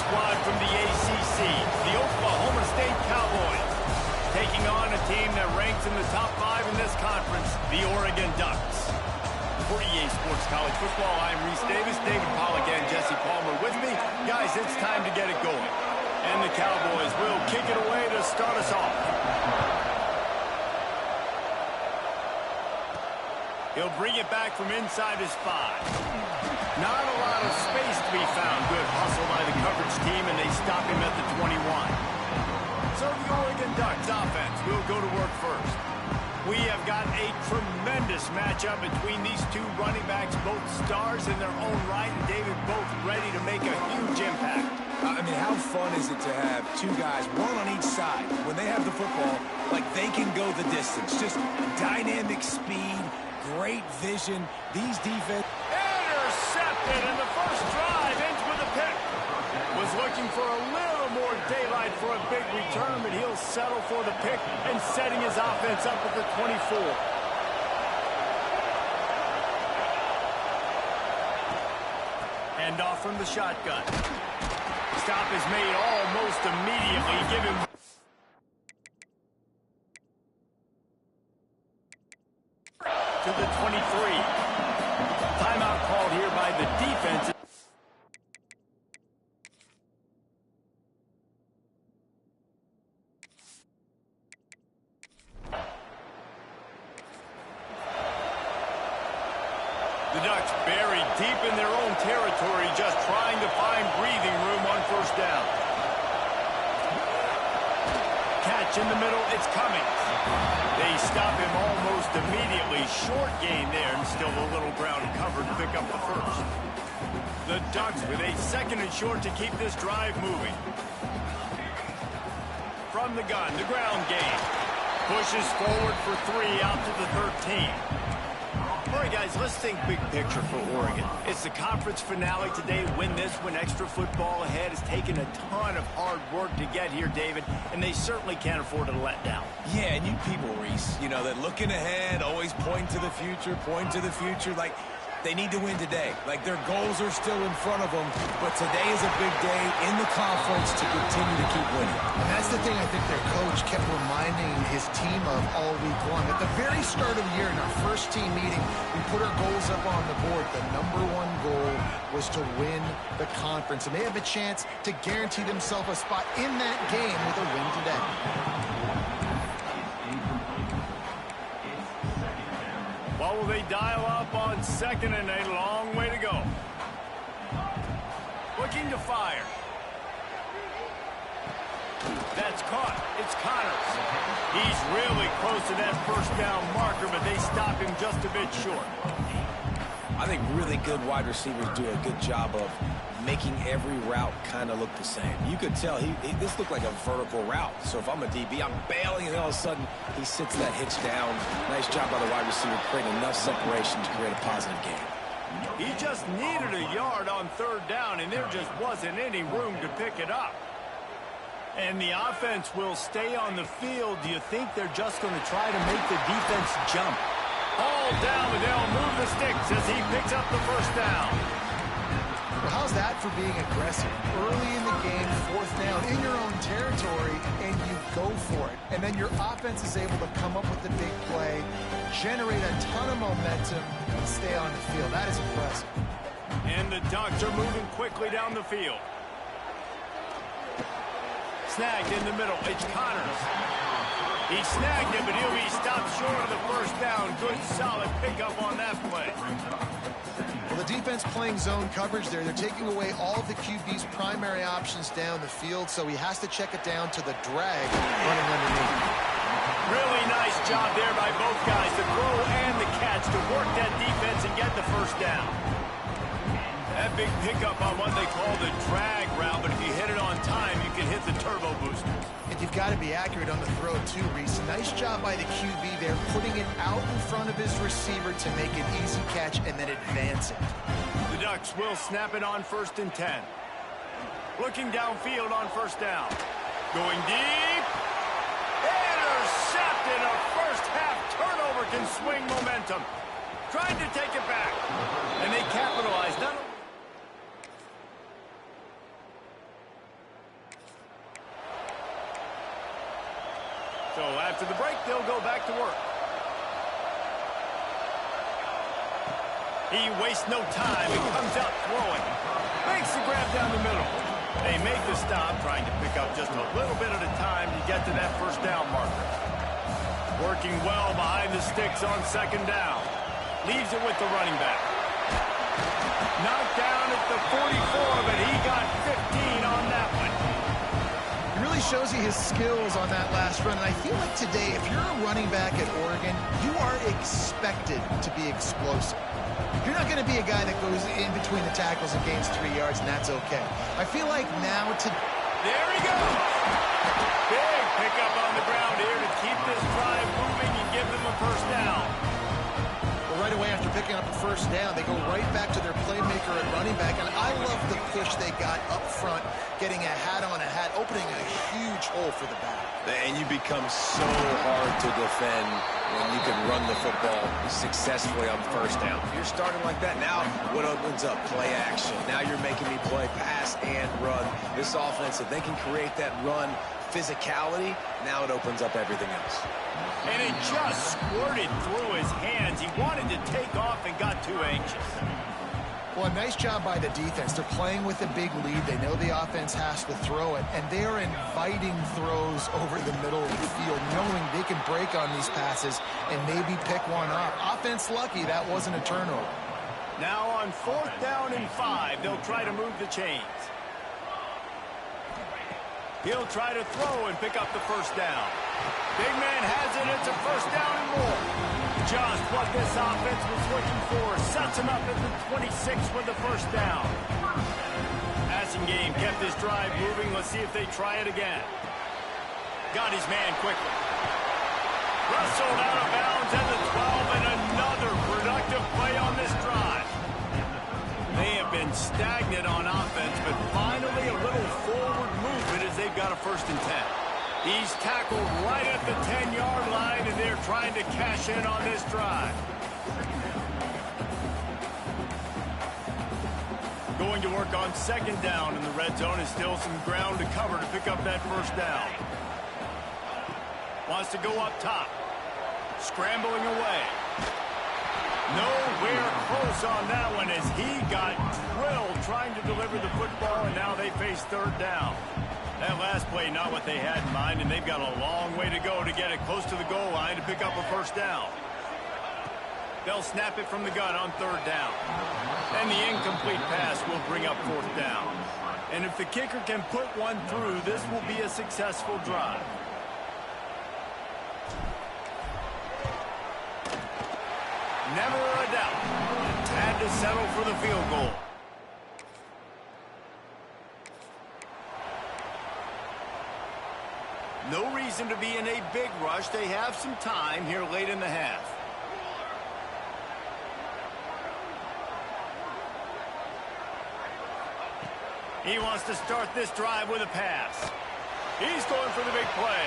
squad from the ACC, the Oklahoma State Cowboys, taking on a team that ranks in the top 5 in this conference, the Oregon Ducks. For EA Sports College Football, I'm Reese Davis, David Pollack, and Jesse Palmer with me. Guys, it's time to get it going. And the Cowboys will kick it away to start us off. He'll bring it back from inside his 5. Not a lot of space to be found. Good hustle by the coverage team, and they stop him at the 21. So the Oregon Ducks offense will go to work first. We have got a tremendous matchup between these two running backs, both stars in their own right, and David, both ready to make a huge impact. I mean, how fun is it to have two guys, one on each side, when they have the football, like they can go the distance. Just dynamic speed, great vision. These defense... Intercepted, and the first drive ends with a pick. Was looking for a little more daylight for a big return, but he'll settle for the pick and setting his offense up at the 24. Hand off from the shotgun. Stop is made almost immediately. Give him to the 23. Timeout called here by the defense. The Ducks buried deep in their own territory, just trying to find breathing room on first down. Catch in the middle, it's coming. They stop him almost immediately. Short gain there, and still a little ground covered to pick up the first. The Ducks with a second and short to keep this drive moving. From the gun, the ground game. Pushes forward for 3 out to the 13. All right, guys, let's think big picture for Oregon. It's the conference finale today. Win this, win extra football ahead. It's taken a ton of hard work to get here, David, and they certainly can't afford to let down. Yeah, and you people, Reese, you know, that looking ahead, always point to the future, like they need to win today. Like their goals are still in front of them, but today is a big day in the conference to continue to keep winning. And that's the thing I think their coach kept reminding his team of all week long. At the very start of the year in our first team meeting, we put our goals up on the board. The #1 goal was to win the conference, and they have a chance to guarantee themselves a spot in that game with a win today. What will they dial up on second and a long way to go? Looking to fire. That's caught. It's Connors. He's really close to that first down marker, but they stop him just a bit short. I think really good wide receivers do a good job of making every route kind of look the same. You could tell this looked like a vertical route. So if I'm a DB, I'm bailing, and all of a sudden he sits that hitch down. Nice job by the wide receiver creating enough separation to create a positive game. He just needed a yard on third down, and there just wasn't any room to pick it up. And the offense will stay on the field. Do you think they're just going to try to make the defense jump? All down, and they'll move the sticks as he picks up the first down. Well, how's that for being aggressive? Early in the game, 4th down in your own territory, and you go for it. And then your offense is able to come up with the big play, generate a ton of momentum, and stay on the field. That is impressive. And the Ducks are moving quickly down the field. Snagged in the middle. It's Connors. He snagged it, but he'll be stopped short of the first down. Good, solid pickup on that play. Well, the defense playing zone coverage there. They're taking away all of the QB's primary options down the field, so he has to check it down to the drag running underneath. Really nice job there by both guys, the throw and the catch, to work that defense and get the first down. That big pickup on what they call the drag route, but if you hit it on time, you can hit the turbo booster. And you've got to be accurate on the throw too, Reese. Nice job by the QB there, putting it out in front of his receiver to make an easy catch and then advance it. The Ducks will snap it on 1st and 10. Looking downfield on first down. Going deep. Intercepted. A first half turnover can swing momentum. Trying to take it back. And they capitalize. So after the break, they'll go back to work. He wastes no time and comes out throwing. Makes the grab down the middle. They make the stop, trying to pick up just a little bit at a time to get to that first down marker. Working well behind the sticks on second down. Leaves it with the running back. Knocked down at the 44, but he got 15 on that one. It really shows you his skills on that last run. And I feel like today, if you're a running back at Oregon, you are expected to be explosive. You're not going to be a guy that goes in between the tackles and gains 3 yards, and that's okay. I feel like now to... There he goes. Big pickup on the ground here to keep this drive moving and give them a first down. Well, right away after picking up a first down, they go right back to their playmaker at running back. And I love the push they got up front, getting a hat on a hat, opening a huge hole for the back. And you become so hard to defend when you can run the football successfully on first down. If you're starting like that, now what opens up? Play action. Now you're making me play pass and run. This offense, if they can create that run physicality, now it opens up everything else. And it just squirted through his hands. He wanted to take off and got too anxious. Well, a nice job by the defense. They're playing with a big lead. They know the offense has to throw it, and they are inviting throws over the middle of the field, knowing they can break on these passes and maybe pick one up. Offense lucky that wasn't a turnover. Now on 4th down and 5, they'll try to move the chains. He'll try to throw and pick up the first down. Big man has it. It's a first down and more. Just what this offense was looking for. Sets him up at the 26 with the first down. Passing game kept this drive moving. Let's see if they try it again. Got his man quickly. Wrestled out of bounds at the 12, and another productive play on this drive. They have been stagnant on offense, but finally a little forward movement as they've got a 1st and 10. He's tackled right at the 10-yard line, and they're trying to cash in on this drive. Going to work on 2nd down in the red zone, and still some ground to cover to pick up that first down. Wants to go up top. Scrambling away. Nowhere close on that one as he got drilled trying to deliver the football, and now they face 3rd down. That last play, not what they had in mind, and they've got a long way to go to get it close to the goal line to pick up a first down. They'll snap it from the gun on 3rd down. And the incomplete pass will bring up 4th down. And if the kicker can put one through, this will be a successful drive. Never a doubt. Had to settle for the field goal. No reason to be in a big rush. They have some time here late in the half. He wants to start this drive with a pass. He's going for the big play.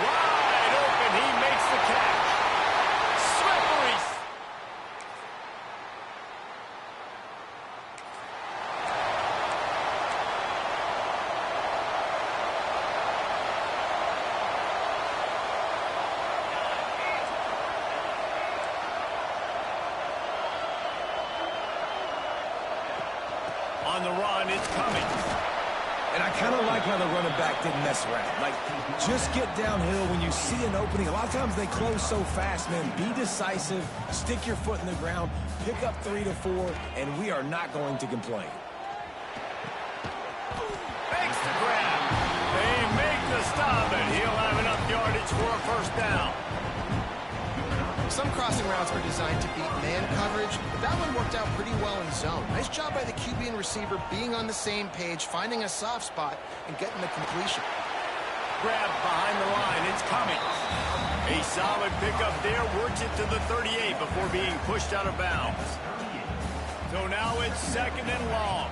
Wide open. He makes the catch. Slippery. On the run, it's coming. And I kind of like how the running back didn't mess around. Like, just get downhill when you see an opening. A lot of times they close so fast, man. Be decisive, stick your foot in the ground, pick up 3 to 4, and we are not going to complain. Makes the grab. They make the stop, and he'll have enough yardage for a first down. Some crossing routes are designed to beat man coverage, but that one worked out pretty well in zone. Nice job by the QB and receiver being on the same page, finding a soft spot, and getting the completion. Grab behind the line. It's coming. A solid pickup there. Works it to the 38 before being pushed out of bounds. So now it's 2nd and long.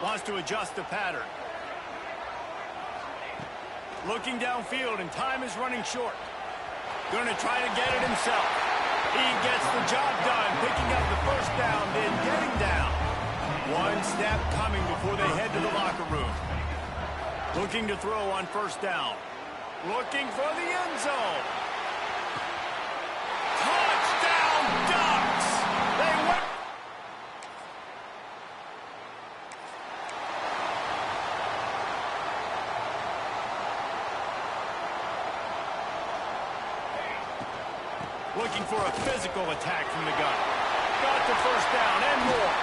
Wants to adjust the pattern. Looking downfield, and time is running short. Going to try to get it himself. He gets the job done, picking up the first down, then getting down. One snap coming before they head to the locker room. Looking to throw on first down. Looking for the end zone. Touchdown, Ducks! They went. Looking for a physical attack from the gun. Got the first down and more.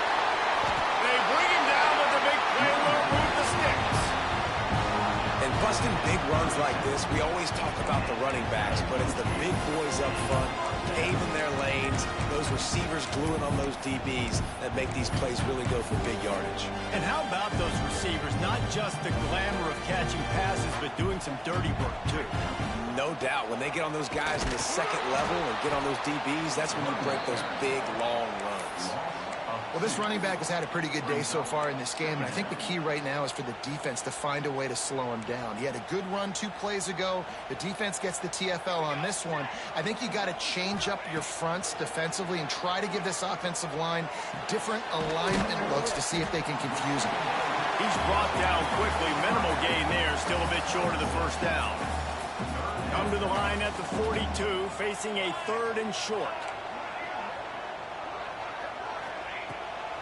They bring him down with the big play. Will move the sticks. And busting big runs like this, we always talk about the running backs, but it's the big boys up front, paving their lanes, those receivers gluing on those DBs that make these plays really go for big yardage. And how about those receivers? Not just the glamour of catching passes, but doing some dirty work, too. No doubt. When they get on those guys in the second level and get on those DBs, that's when you break those big, long runs. Well, this running back has had a pretty good day so far in this game, and I think the key right now is for the defense to find a way to slow him down. He had a good run 2 plays ago. The defense gets the TFL on this one. I think you got to change up your fronts defensively and try to give this offensive line different alignment looks to see if they can confuse him. He's brought down quickly. Minimal gain there. Still a bit short of the first down. Come to the line at the 42, facing a 3rd and short.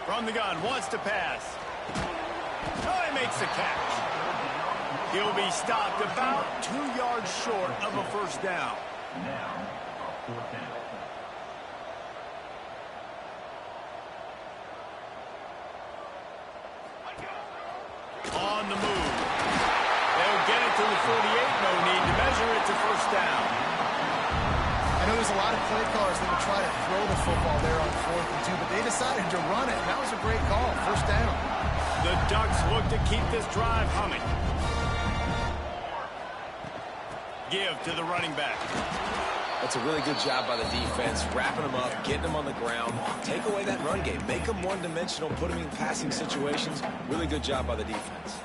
From the gun, wants to pass. Oh, he makes the catch. He'll be stopped about 2 yards short of a first down. On the move. They'll get it to the 48. No need to measure it to first down. I know there's a lot of play callers that would try to throw the football there on 4th and 2, but they decided to run it. That was a great call. First down. The Ducks look to keep this drive humming. Give to the running back. That's a really good job by the defense, wrapping them up, getting them on the ground. Take away that run game. Make them one-dimensional, put them in passing situations. Really good job by the defense.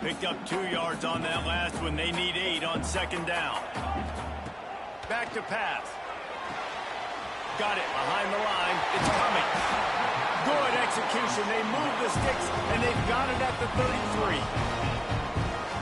Picked up 2 yards on that last one. They need 8 on second down. Back to pass. Got it behind the line. It's coming. Good execution. They move the sticks, and they've got it at the 33.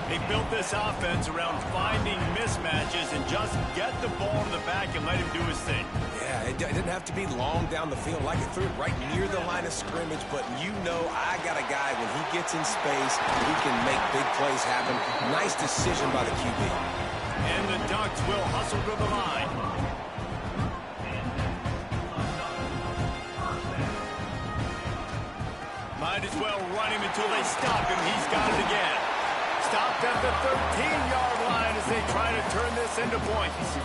They built this offense around finding mismatches and just get the ball to the back and let him do his thing. Yeah, it didn't have to be long down the field. Like it threw it right near the line of scrimmage, but you know I got a guy, when he gets in space, he can make big plays happen. Nice decision by the QB. And the Ducks will hustle to the line. Might as well run him until they stop him. He's got it again. Stopped at the 13-yard line as they try to turn this into points.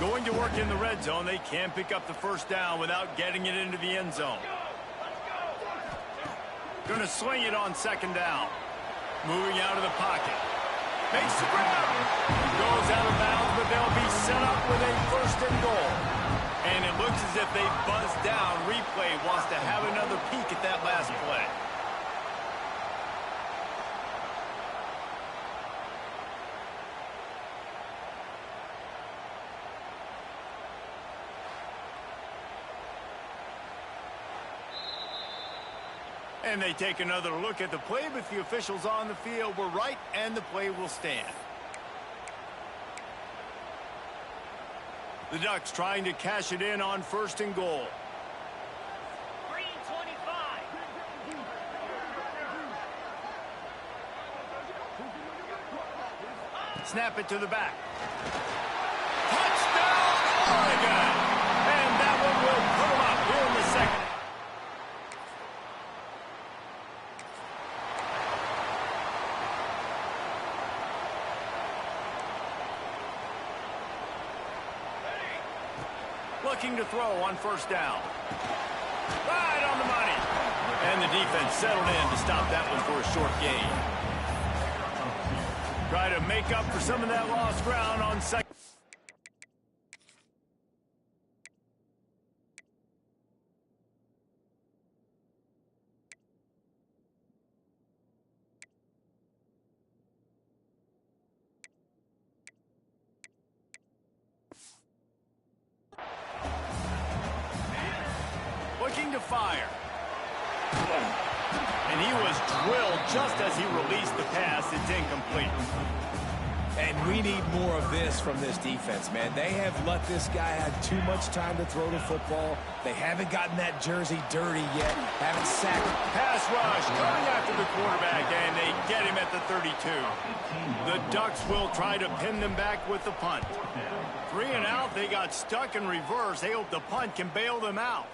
Going to work in the red zone. They can't pick up the first down without getting it into the end zone. Going to swing it on second down. Moving out of the pocket. Makes the grab. Goes out of bounds, but they'll be set up with a first and goal. And it looks as if they buzzed down. Replay wants to have another peek at that last play. And they take another look at the play, but the officials on the field were right, and the play will stand. The Ducks trying to cash it in on first and goal. 3:25. Snap it to the back. Touchdown, Oregon! And that one will put them up here in the second. Looking to throw on first down. Right on the money. And the defense settled in to stop that one for a short gain. Try to make up for some of that lost ground on second. Looking to fire. And he was drilled just as he released the pass. It's incomplete. And we need more of this from this defense, man. They have let this guy have too much time to throw the football. They haven't gotten that jersey dirty yet. Haven't sacked him. Pass rush coming after the quarterback, and they get him at the 32. The Ducks will try to pin them back with the punt. 3 and out. They got stuck in reverse. They hope the punt can bail them out.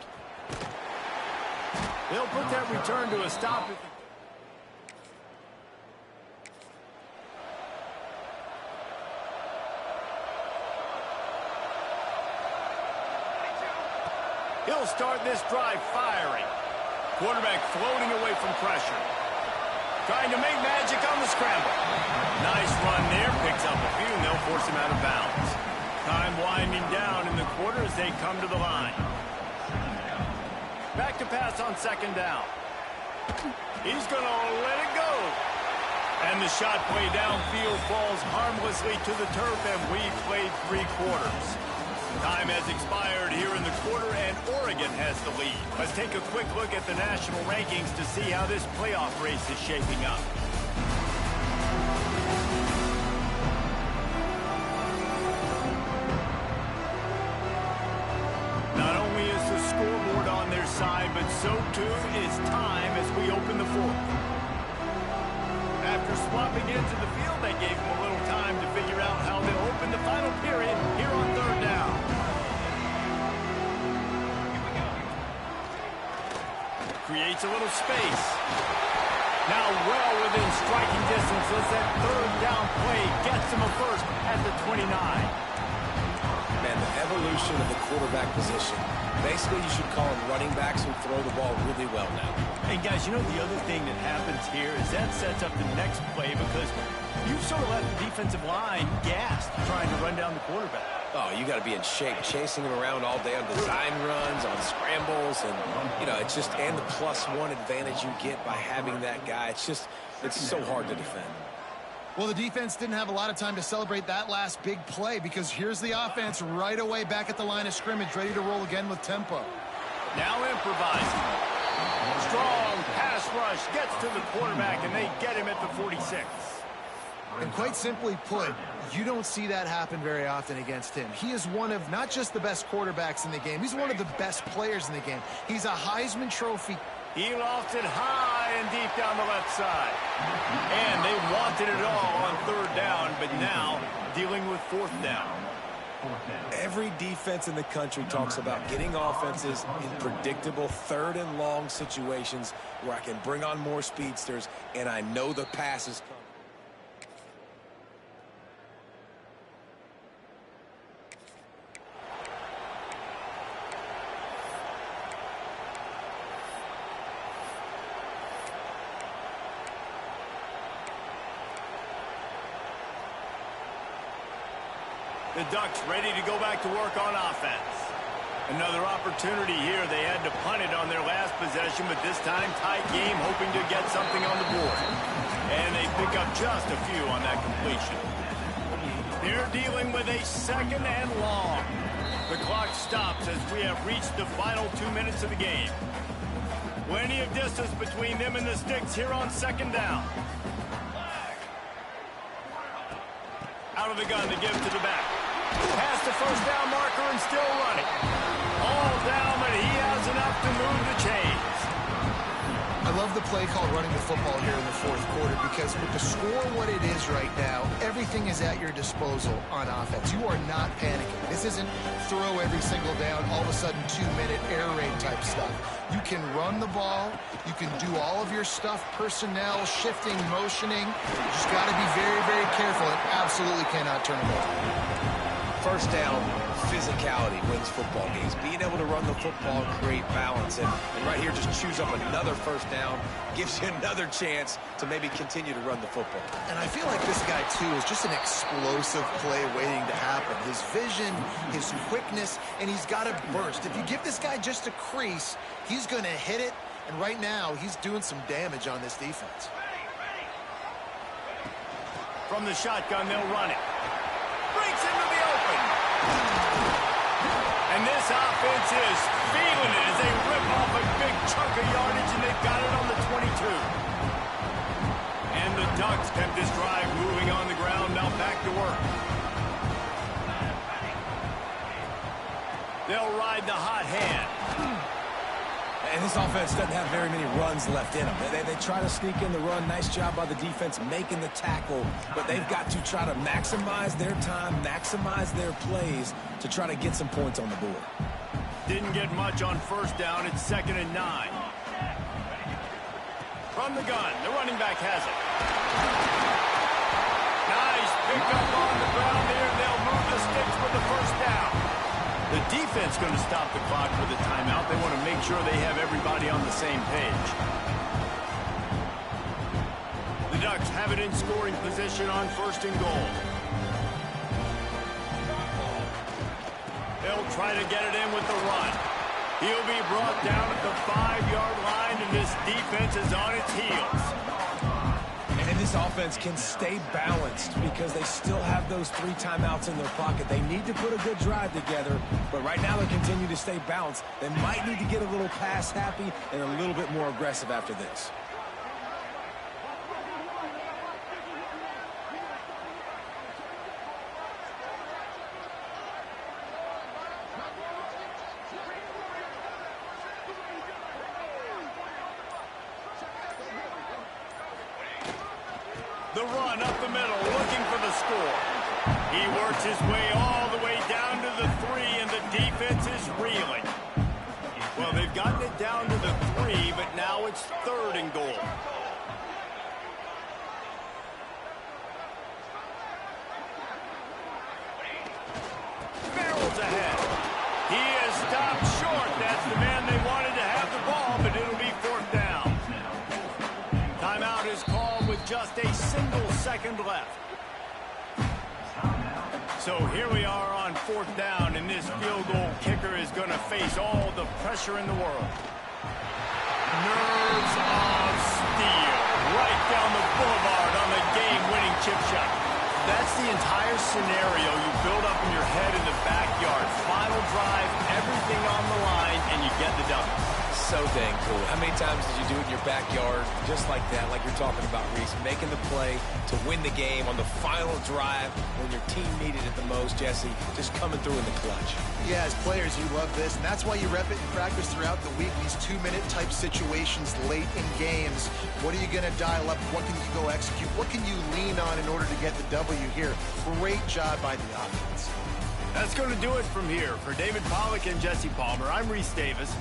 They'll put that return to a stop. He'll start this drive firing. Quarterback floating away from pressure. Trying to make magic on the scramble. Nice run there. Picks up a few, and they'll force him out of bounds. Time winding down in the quarter as they come to the line. Back to pass on second down. He's going to let it go. And the shot play downfield falls harmlessly to the turf, and we've played 3 quarters. Time has expired here in the quarter, and Oregon has the lead. Let's take a quick look at the national rankings to see how this playoff race is shaping up. Not only is the scoreboard on their side, but so too is time as we open the fourth. After swapping into the field, that gave them a little time to figure out how they'll open the final period here on third down. Creates a little space. Now well within striking distance as that third down play gets him a first at the 29. Man, the evolution of the quarterback position. Basically, you should call them running backs who throw the ball really well now. Hey, guys, you know the other thing that happens here is that sets up the next play because you sort of left the defensive line gassed trying to run down the quarterback. Oh, you got to be in shape, chasing him around all day on design runs, on scrambles, and, you know, it's just, and the +1 advantage you get by having that guy. It's just, it's so hard to defend. Well, the defense didn't have a lot of time to celebrate that last big play because here's the offense right away back at the line of scrimmage, ready to roll again with tempo. Now improvising. Strong pass rush gets to the quarterback, and they get him at the 46. And quite simply put, you don't see that happen very often against him. He is one of not just the best quarterbacks in the game, he's one of the best players in the game. He's a Heisman Trophy. He lofted high and deep down the left side. And they wanted it all on third down, but now dealing with fourth down. Every defense in the country talks about getting offenses in predictable third and long situations where I can bring on more speedsters and I know the pass is coming. The Ducks ready to go back to work on offense. Another opportunity here. They had to punt it on their last possession, but this time tight game, hoping to get something on the board. And they pick up just a few on that completion. They're dealing with a second and long. The clock stops as we have reached the final 2 minutes of the game. Plenty of distance between them and the sticks here on second down. Out of the gun to give to the back. Past the first down marker and still running. All down, but he has enough to move the chains. I love the play call running the football here in the fourth quarter because with the score what it is right now, everything is at your disposal on offense. You are not panicking. This isn't throw every single down, all of a sudden 2-minute air raid type stuff. You can run the ball. You can do all of your stuff, personnel, shifting, motioning. You just got to be very, very careful and absolutely cannot turn it over. First down, physicality wins football games. Being able to run the football and create balance. And right here, just choose up another first down. Gives you another chance to maybe continue to run the football. And I feel like this guy, too, is just an explosive play waiting to happen. His vision, his quickness, and he's got to burst. If you give this guy just a crease, he's going to hit it. And right now, he's doing some damage on this defense. From the shotgun, they'll run it. Breaks into the open. And this offense is feeling it as they rip off a big chunk of yardage, and they've got it on the 22. Kept this drive moving on the ground, now back to work. They'll ride the hot hand. And this offense doesn't have very many runs left in them. They try to sneak in the run. Nice job by the defense making the tackle. But they've got to try to maximize their time, maximize their plays to try to get some points on the board. Didn't get much on first down. It's 2nd and 9. From the gun, the running back has it. Nice pickup on the ground here. They'll move the sticks with the first down. The defense going to stop the clock with a timeout. They want to make sure they have everybody on the same page. The Ducks have it in scoring position on 1st and goal. They'll try to get it in with the run. He'll be brought down at the 5-yard line, and this defense is on its heels. And this offense can stay balanced because they still have those 3 timeouts in their pocket. They need to put a good drive together, but right now they continue to stay balanced. They might need to get a little pass happy and a little bit more aggressive after this. The run up the middle, looking for the score. He works his way all the way down to the 3, and the defense is reeling. Well, they've gotten it down to the 3, but now it's 3rd and goal. Barrels ahead. He is stopped short. That's the man they wanted to have the ball, but it'll be 4th down. Timeout is called with just a single second left. So here we are on 4th down, and this field goal kicker is going to face all the pressure in the world. Nerves of steel, right down the boulevard on the game-winning chip shot. That's the entire scenario you build up in your head in the backyard. Final drive, everything on the line, and you get the W. So dang cool. How many times did you do it in your backyard just like that, like you're talking about, Reese, making the play to win the game on the final drive when your team needed it the most, Jesse, just coming through in the clutch. Yeah, as players, you love this, and that's why you rep it in practice throughout the week, these 2-minute type situations late in games. What are you going to dial up? What can you go execute? What can you lean on in order to get the W here? Great job by the offense. That's going to do it from here. For David Pollack and Jesse Palmer, I'm Reese Davis.